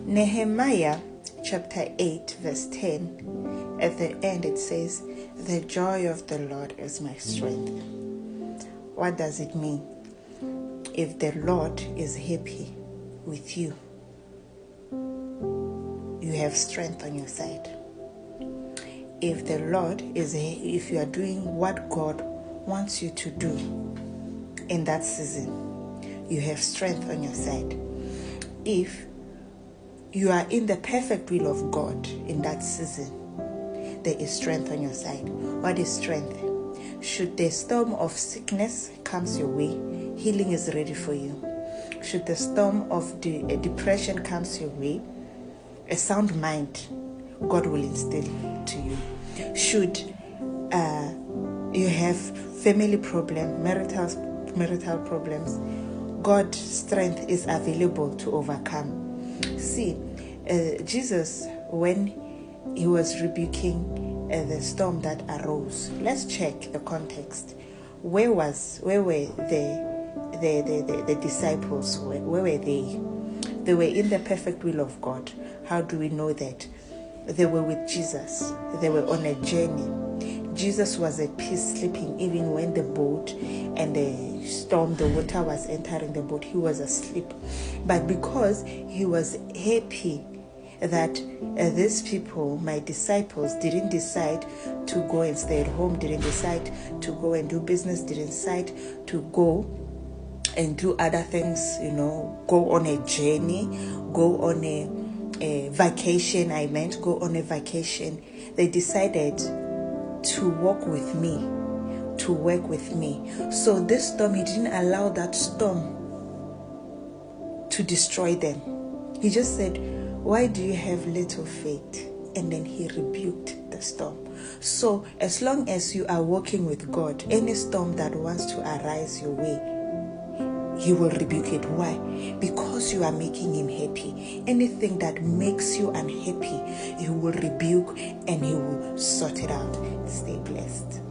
Nehemiah chapter 8 verse 10, at the end it says, "The joy of the Lord is my strength." What does it mean? If the Lord is happy with you, you have strength on your side. If the Lord if you are doing what God wants you to do in that season, you have strength on your side. If you are in the perfect will of God in that season, there is strength on your side. What is strength? Should the storm of sickness comes your way, healing is ready for you. Should the storm of depression comes your way, a sound mind God will instill to you. Should you have family problem, marital problems, God's strength is available to overcome. See, Jesus, when he was rebuking the storm that arose, let's check the context. Where were the disciples? Where were they? They were in the perfect will of God. How do we know that? They were with Jesus. They were on a journey. Jesus was at peace, sleeping even when the boat and the storm, the water was entering the boat. He was asleep. But because he was happy that these people, my disciples, didn't decide to go and stay at home, didn't decide to go and do business, didn't decide to go and do other things, go on a journey, go on a vacation. Go on a vacation. They decided to walk with me, to work with me. So this storm, he didn't allow that storm to destroy them. He just said, "Why do you have little faith?" And then he rebuked the storm. So as long as you are walking with God, any storm that wants to arise your way, he will rebuke it. Why? Because you are making him happy. Anything that makes you unhappy, he will rebuke and he will sort it out. Stay blessed.